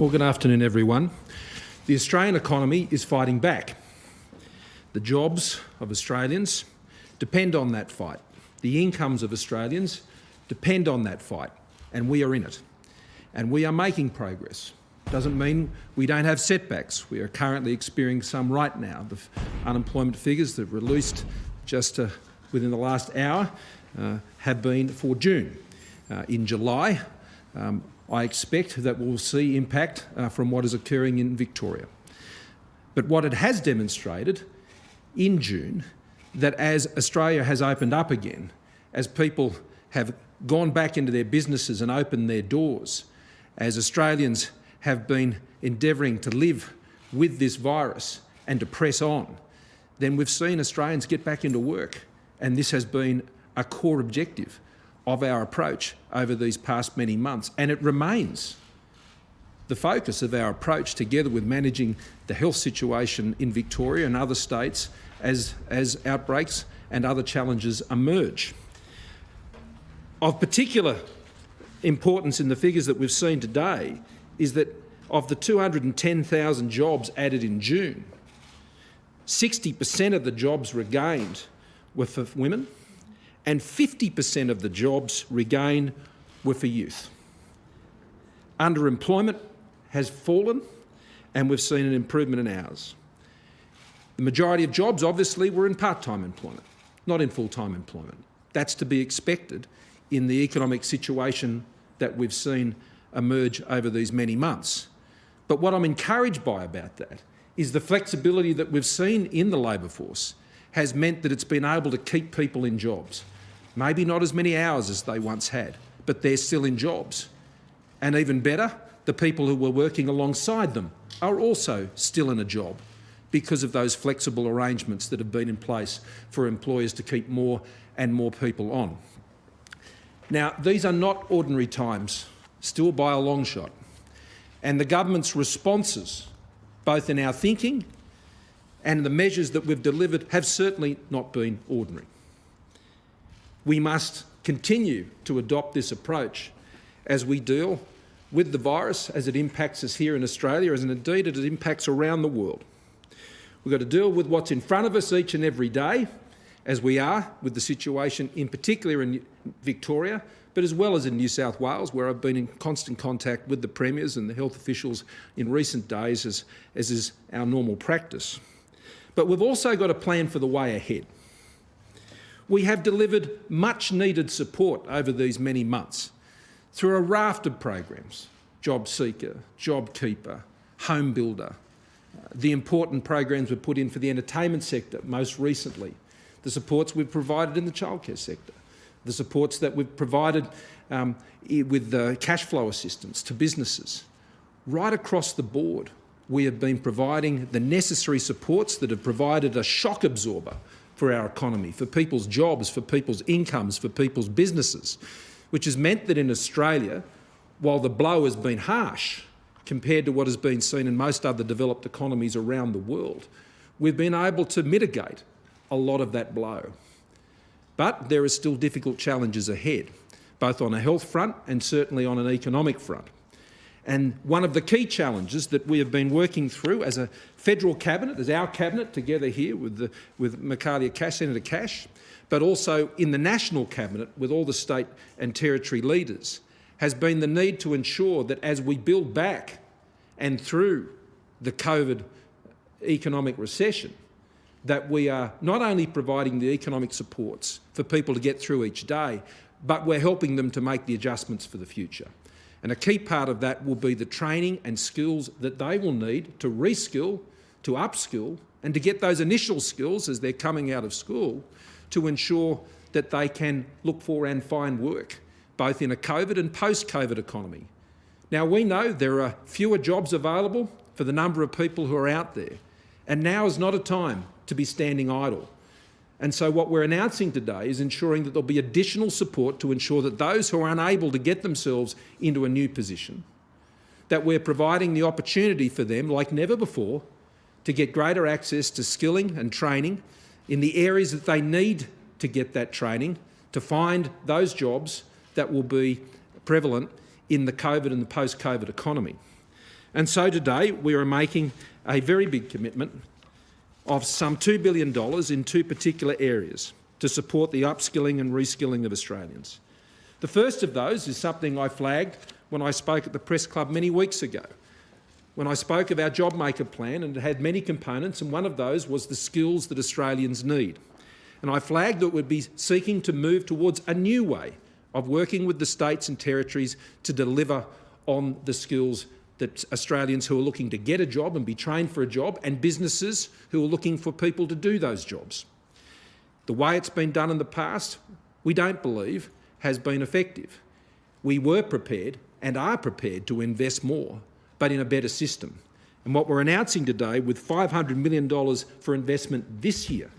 Well, good afternoon, everyone. The Australian economy is fighting back. The jobs of Australians depend on that fight. The incomes of Australians depend on that fight, and we are in it. And we are making progress. Doesn't mean we don't have setbacks. We are currently experiencing some right now. The unemployment figures that were released just within the last hour have been for June. In July, I expect that we'll see impact from what is occurring in Victoria. But what it has demonstrated in June, that as Australia has opened up again, as people have gone back into their businesses and opened their doors, as Australians have been endeavouring to live with this virus and to press on, then we've seen Australians get back into work. And this has been a core objective of our approach over these past many months, and it remains the focus of our approach, together with managing the health situation in Victoria and other states as outbreaks and other challenges emerge. Of particular importance in the figures that we've seen today is that of the 210,000 jobs added in June, 60% of the jobs regained were for women, and 50% of the jobs regained were for youth. Underemployment has fallen, and we've seen an improvement in ours. The majority of jobs, obviously, were in part-time employment, not in full-time employment. That's to be expected in the economic situation that we've seen emerge over these many months. But what I'm encouraged by about that is the flexibility that we've seen in the labour force has meant that it's been able to keep people in jobs. Maybe not as many hours as they once had, but they're still in jobs. And even better, the people who were working alongside them are also still in a job because of those flexible arrangements that have been in place for employers to keep more and more people on. Now, these are not ordinary times, still by a long shot. And the government's responses, both in our thinking and the measures that we've delivered, have certainly not been ordinary. We must continue to adopt this approach as we deal with the virus, as it impacts us here in Australia, as indeed it impacts around the world. We've got to deal with what's in front of us each and every day, as we are with the situation in particular in Victoria, but as well as in New South Wales, where I've been in constant contact with the premiers and the health officials in recent days, as is our normal practice. But we've also got a plan for the way ahead. We have delivered much needed support over these many months through a raft of programs: Job Seeker, JobKeeper, Home Builder, the important programs we've put in for the entertainment sector most recently, the supports we've provided in the childcare sector, the supports that we've provided with the cash flow assistance to businesses. Right across the board, we have been providing the necessary supports that have provided a shock absorber for our economy, for people's jobs, for people's incomes, for people's businesses, which has meant that in Australia, while the blow has been harsh compared to what has been seen in most other developed economies around the world, we've been able to mitigate a lot of that blow. But there are still difficult challenges ahead, both on a health front and certainly on an economic front. And one of the key challenges that we have been working through as a federal cabinet, as our cabinet together here with Michaelia Cash, Senator Cash, but also in the national cabinet with all the state and territory leaders, has been the need to ensure that as we build back and through the COVID economic recession, that we are not only providing the economic supports for people to get through each day, but we're helping them to make the adjustments for the future. And a key part of that will be the training and skills that they will need to reskill, to upskill, and to get those initial skills as they're coming out of school to ensure that they can look for and find work, both in a COVID and post-COVID economy. Now, we know there are fewer jobs available for the number of people who are out there, and now is not a time to be standing idle. And so what we're announcing today is ensuring that there'll be additional support to ensure that those who are unable to get themselves into a new position, that we're providing the opportunity for them, like never before, to get greater access to skilling and training in the areas that they need to get that training, to find those jobs that will be prevalent in the COVID and the post-COVID economy. And so today we are making a very big commitment of some $2 billion in two particular areas to support the upskilling and reskilling of Australians. The first of those is something I flagged when I spoke at the Press Club many weeks ago, when I spoke of our JobMaker plan, and it had many components, and one of those was the skills that Australians need. And I flagged that we'd be seeking to move towards a new way of working with the states and territories to deliver on the skills that Australians who are looking to get a job and be trained for a job, and businesses who are looking for people to do those jobs. The way it's been done in the past, we don't believe has been effective. We were prepared and are prepared to invest more, but in a better system. And what we're announcing today, with $500 million for investment this year,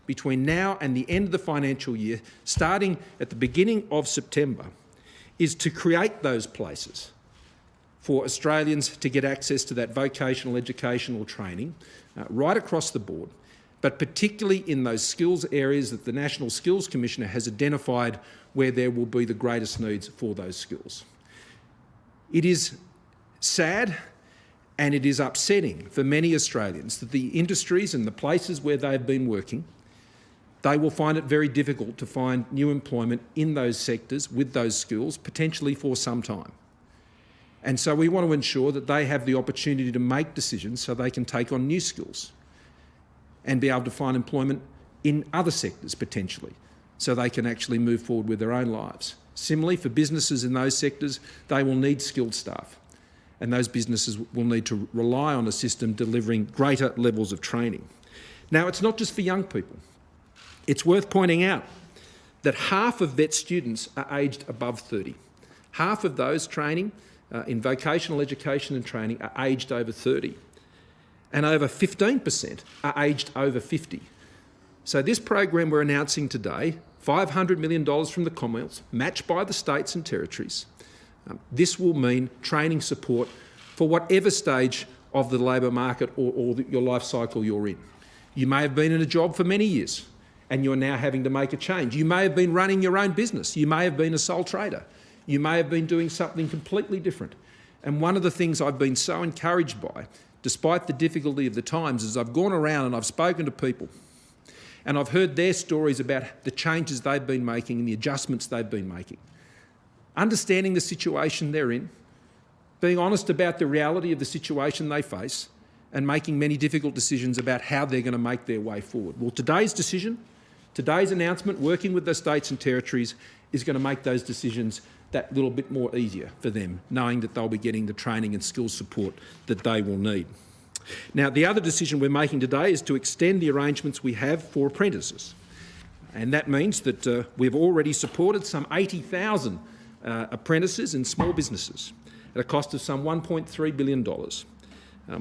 between now and the end of the financial year, starting at the beginning of September, is to create those places for Australians to get access to that vocational educational training right across the board, but particularly in those skills areas that the National Skills Commissioner has identified where there will be the greatest needs for those skills. It is sad and it is upsetting for many Australians that the industries and the places where they've been working, they will find it very difficult to find new employment in those sectors with those skills, potentially for some time. And so we want to ensure that they have the opportunity to make decisions so they can take on new skills and be able to find employment in other sectors potentially, so they can actually move forward with their own lives. Similarly, for businesses in those sectors, they will need skilled staff, and those businesses will need to rely on a system delivering greater levels of training. Now, it's not just for young people. It's worth pointing out that half of vet students are aged above 30. Half of those training in vocational education and training are aged over 30. And over 15% are aged over 50. So this program we're announcing today, $500 million from the Commonwealth, matched by the states and territories. This will mean training support for whatever stage of the labour market or your life cycle you're in. You may have been in a job for many years and you're now having to make a change. You may have been running your own business. You may have been a sole trader. You may have been doing something completely different. And one of the things I've been so encouraged by, despite the difficulty of the times, is I've gone around and I've spoken to people and I've heard their stories about the changes they've been making and the adjustments they've been making. Understanding the situation they're in, being honest about the reality of the situation they face, and making many difficult decisions about how they're going to make their way forward. Well, today's decision, today's announcement, working with the states and territories, is going to make those decisions that little bit more easier for them, knowing that they'll be getting the training and skills support that they will need. Now, the other decision we're making today is to extend the arrangements we have for apprentices. And that means that we've already supported some 80,000 apprentices in small businesses at a cost of some $1.3 billion.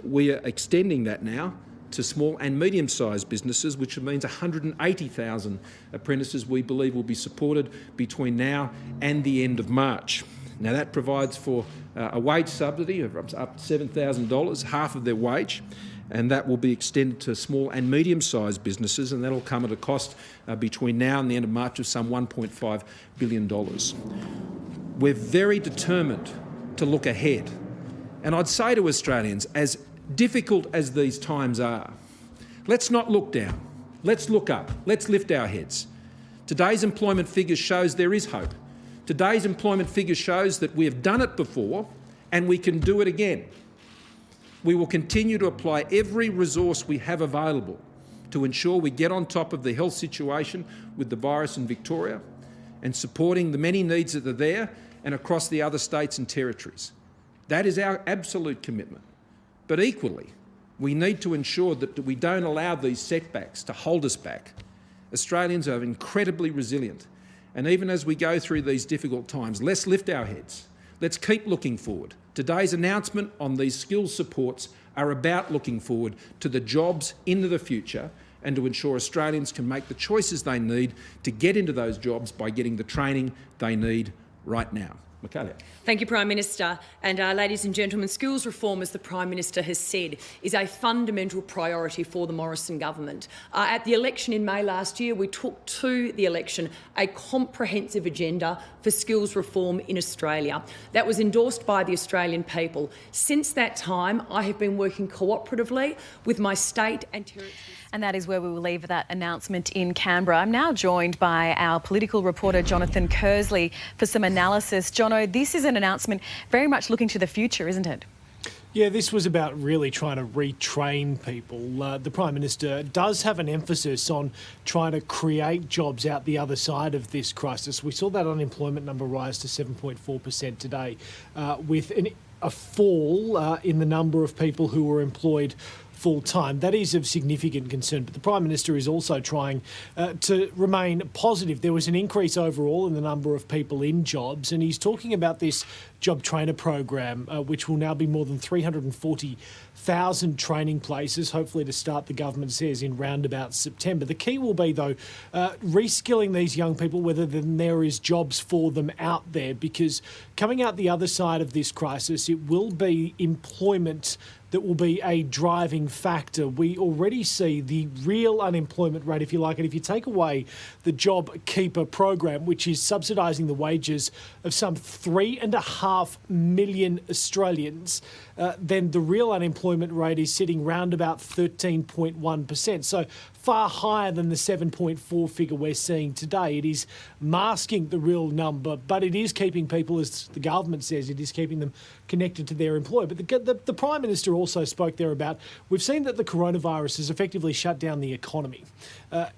We are extending that now to small and medium-sized businesses, which means 180,000 apprentices we believe will be supported between now and the end of March. Now that provides for a wage subsidy of up to $7,000, half of their wage, and that will be extended to small and medium-sized businesses, and that'll come at a cost between now and the end of March of some $1.5 billion. We're very determined to look ahead, and I'd say to Australians, as difficult as these times are, let's not look down. Let's look up. Let's lift our heads. Today's employment figures shows there is hope. Today's employment figures shows that we have done it before and we can do it again. We will continue to apply every resource we have available to ensure we get on top of the health situation with the virus in Victoria and supporting the many needs that are there and across the other states and territories. That is our absolute commitment. But equally, we need to ensure that we don't allow these setbacks to hold us back. Australians are incredibly resilient. And even as we go through these difficult times, let's lift our heads. Let's keep looking forward. Today's announcement on these skills supports are about looking forward to the jobs into the future and to ensure Australians can make the choices they need to get into those jobs by getting the training they need right now. Michaelia. Thank you, Prime Minister. And ladies and gentlemen, skills reform, as the Prime Minister has said, is a fundamental priority for the Morrison government. At the election in May last year, we took to the election a comprehensive agenda for skills reform in Australia. That was endorsed by the Australian people. Since that time, I have been working cooperatively with my state and territory. And that is where we will leave that announcement in Canberra. I'm now joined by our political reporter, Jonathan Kersley, for some analysis. Jono, this is an announcement very much looking to the future, isn't it? Yeah, this was about really trying to retrain people. The Prime Minister does have an emphasis on trying to create jobs out the other side of this crisis. We saw that unemployment number rise to 7.4% today, with a fall in the number of people who were employed full-time. That is of significant concern, but the Prime Minister is also trying to remain positive. There was an increase overall in the number of people in jobs, and he's talking about this JobTrainer program, which will now be more than 340,000 training places, hopefully to start, the government says, in round about September. The key will be, though, reskilling these young people, whether then there is jobs for them out there, because coming out the other side of this crisis, it will be employment that will be a driving factor. We already see the real unemployment rate, if you like it. If you take away the JobKeeper program, which is subsidising the wages of some 3.5 million Australians, then the real unemployment rate is sitting round about 13.1%. So far higher than the 7.4 figure we're seeing today. It is masking the real number, but it is keeping people, as the government says, it is keeping them connected to their employer. But the Prime Minister also spoke there about, we've seen that the coronavirus has effectively shut down the economy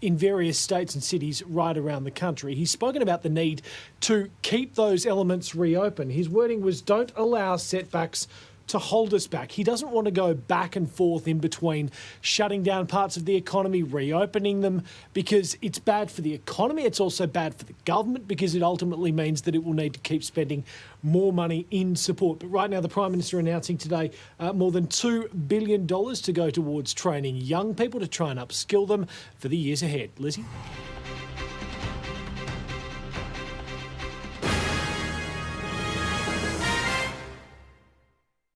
in various states and cities right around the country. He's spoken about the need to keep those elements reopened. His wording was, don't allow setbacks to hold us back. He doesn't want to go back and forth in between shutting down parts of the economy, reopening them, because it's bad for the economy. It's also bad for the government, because it ultimately means that it will need to keep spending more money in support. But right now, the Prime Minister announcing today more than $2 billion to go towards training young people to try and upskill them for the years ahead. Lizzie?